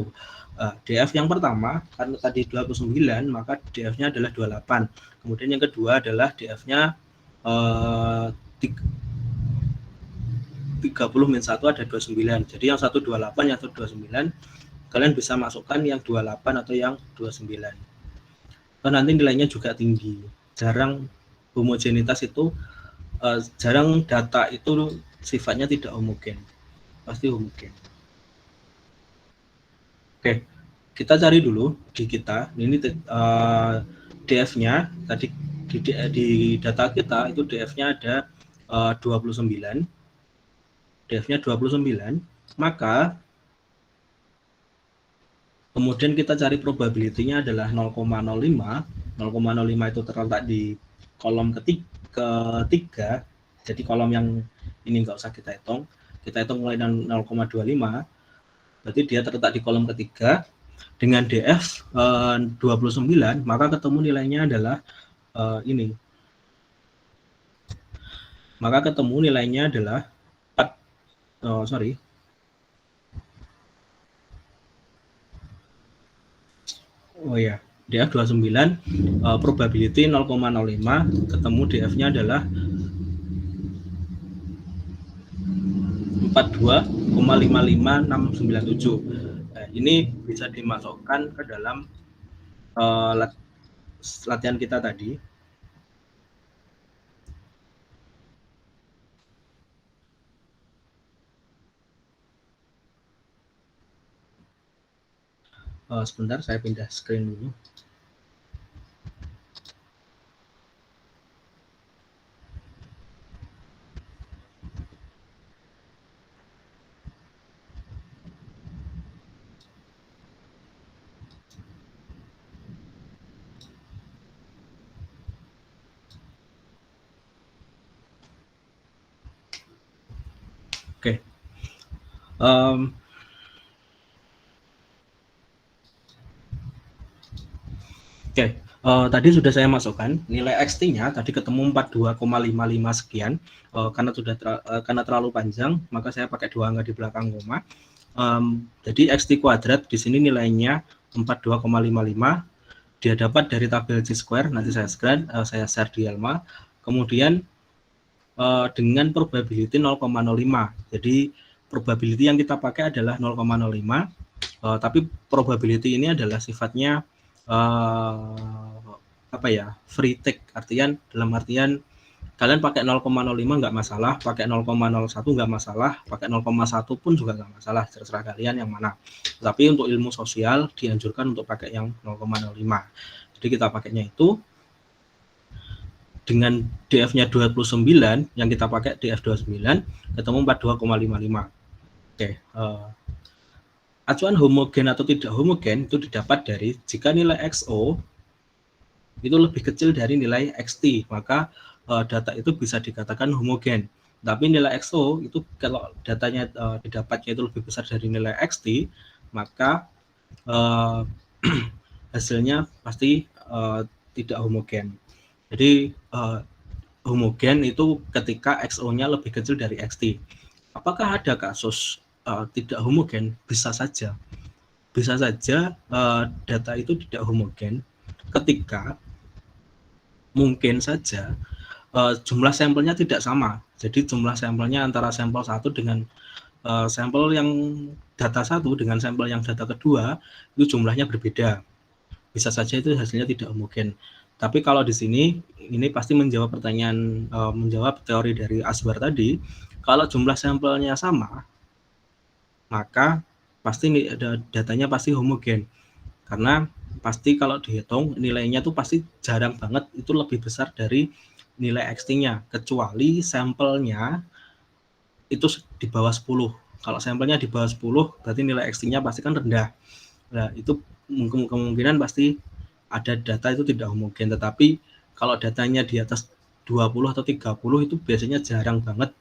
DF yang pertama, karena tadi 29, maka DF-nya adalah 28. Kemudian yang kedua adalah DF-nya 30-1 ada 29. Jadi yang 128, yang 129, kalian bisa masukkan yang 28 atau yang 29. Nanti nilainya juga tinggi. Jarang homogenitas itu, jarang data itu sifatnya tidak homogen. Pasti homogen. Oke, kita cari dulu di kita. Ini DF-nya tadi di data kita itu DF-nya ada 29. DF-nya 29, maka kemudian kita cari probability-nya adalah 0,05. 0,05 itu terletak di kolom ketiga. Jadi kolom yang ini nggak usah kita hitung. Kita hitung mulai dari 0,25. Berarti dia terletak di kolom ketiga. Dengan DF 29, maka ketemu nilainya adalah ini. Maka ketemu nilainya adalah 4, oh ya, DF 29, probability 0,05, ketemu DF-nya adalah 42,55697. Nah, ini bisa dimasukkan ke dalam latihan kita tadi. Sebentar, saya pindah screen dulu. Um, Oke, tadi sudah saya masukkan nilai XT-nya tadi ketemu 42,55 sekian. Karena terlalu panjang, maka saya pakai 2 angka di belakang koma. Jadi XT kuadrat di sini nilainya 42,55. Dia dapat dari tabel Chi-square, nanti saya share di Elma. Kemudian dengan probability 0,05. Jadi probability yang kita pakai adalah 0,05. Tapi probability ini adalah sifatnya free take, dalam artian kalian pakai 0,05 nggak masalah, pakai 0,01 nggak masalah, pakai 0,1 pun juga nggak masalah, terserah kalian yang mana. Tapi untuk ilmu sosial dianjurkan untuk pakai yang 0,05. Jadi kita pakainya itu dengan DF-nya 29, yang kita pakai DF 29, ketemu 42,55. Oke, acuan homogen atau tidak homogen itu didapat dari jika nilai XO itu lebih kecil dari nilai XT, maka data itu bisa dikatakan homogen. Tapi nilai XO itu kalau datanya didapatnya itu lebih besar dari nilai XT, maka hasilnya pasti tidak homogen. Jadi homogen itu ketika XO-nya lebih kecil dari XT. Apakah ada kasus tidak homogen? Bisa saja. Bisa saja data itu tidak homogen ketika mungkin saja jumlah sampelnya tidak sama. Jadi jumlah sampelnya antara sampel 1 dengan sampel yang data 1 dengan sampel yang data kedua itu jumlahnya berbeda. Bisa saja itu hasilnya tidak homogen. Tapi kalau di sini ini pasti menjawab pertanyaan, menjawab teori dari Asbar tadi. Kalau jumlah sampelnya sama, maka pasti datanya pasti homogen. Karena pasti kalau dihitung nilainya tuh pasti jarang banget itu lebih besar dari nilai XT-nya, kecuali sampelnya itu di bawah 10. Kalau sampelnya di bawah 10 berarti nilai XT-nya pasti kan rendah. Nah, itu kemungkinan pasti ada data itu tidak homogen, tetapi kalau datanya di atas 20 atau 30 itu biasanya jarang banget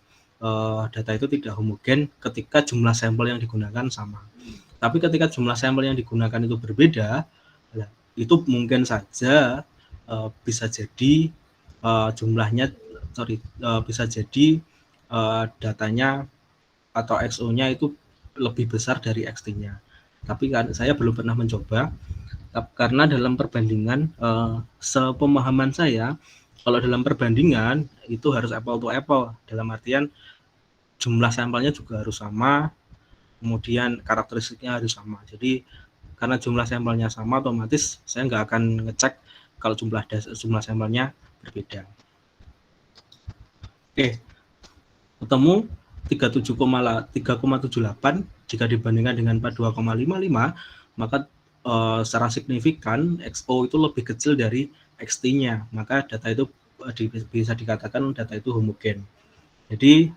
data itu tidak homogen ketika jumlah sampel yang digunakan sama. Tapi ketika jumlah sampel yang digunakan itu berbeda, itu mungkin saja bisa jadi bisa jadi datanya atau XO-nya itu lebih besar dari XT-nya. Tapi kan saya belum pernah mencoba, karena dalam perbandingan sepemahaman saya, kalau dalam perbandingan itu harus apple to apple, dalam artian jumlah sampelnya juga harus sama, kemudian karakteristiknya harus sama. Jadi karena jumlah sampelnya sama, otomatis saya nggak akan ngecek kalau jumlah sampelnya berbeda. Oke, ketemu 3,78 jika dibandingkan dengan 42,55, maka secara signifikan XO itu lebih kecil dari XT-nya, maka data itu bisa dikatakan data itu homogen. Jadi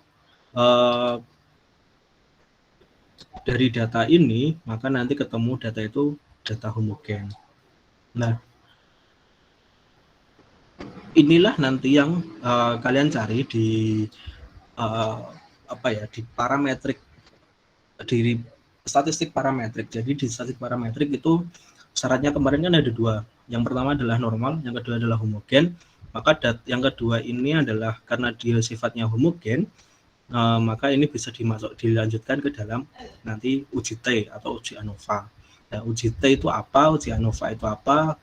dari data ini, maka nanti ketemu data itu data homogen. Nah, inilah nanti yang kalian cari di di parametrik, di statistik parametrik. Jadi di statistik parametrik itu syaratnya kemarin kan ada 2. Yang pertama adalah normal, yang kedua adalah homogen. Maka yang kedua ini adalah karena dia sifatnya homogen, maka ini bisa dilanjutkan ke dalam nanti uji T atau uji ANOVA. Nah, uji T itu apa, uji ANOVA itu apa,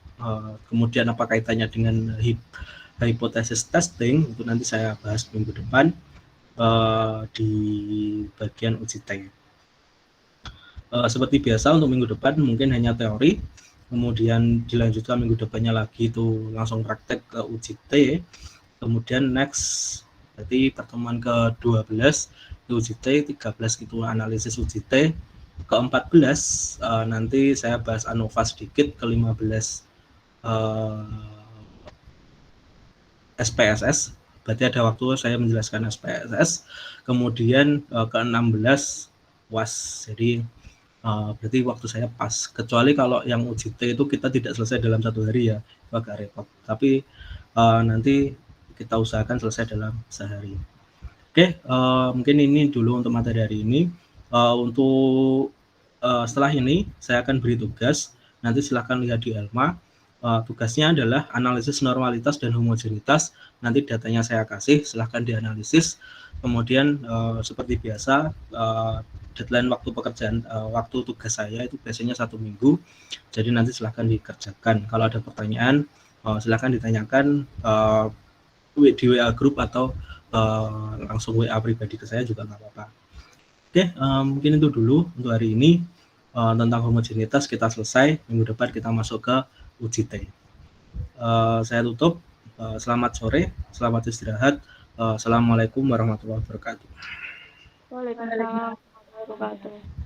kemudian apa kaitannya dengan hypothesis testing, itu nanti saya bahas minggu depan di bagian uji T. Seperti biasa untuk minggu depan mungkin hanya teori, kemudian dilanjutkan minggu depannya lagi itu langsung praktek ke uji T, kemudian next berarti pertemuan ke-12 uji T, 13 itu analisis uji T, ke-14 nanti saya bahas ANOVA sedikit, ke-15 SPSS, berarti ada waktu saya menjelaskan SPSS, kemudian ke-16 UAS. Jadi berarti waktu saya pas, kecuali kalau yang uji T itu kita tidak selesai dalam 1 hari ya, agak repot, tapi nanti kita usahakan selesai dalam sehari. Oke, mungkin ini dulu untuk materi hari ini. Untuk setelah ini saya akan beri tugas, nanti silahkan lihat di Elma. Tugasnya adalah analisis normalitas dan homogenitas. Nanti datanya saya kasih, silahkan dianalisis. Kemudian seperti biasa, deadline waktu pekerjaan, waktu tugas saya itu biasanya 1 minggu. Jadi nanti silahkan dikerjakan. Kalau ada pertanyaan, silahkan ditanyakan di WA grup atau langsung WA pribadi ke saya juga nggak apa-apa. Oke, mungkin itu dulu untuk hari ini. Tentang homogenitas kita selesai. Minggu depan kita masuk ke uji T. Saya tutup. Selamat sore, selamat istirahat. Assalamualaikum warahmatullahi wabarakatuh. Waalaikumsalam warahmatullahi wabarakatuh.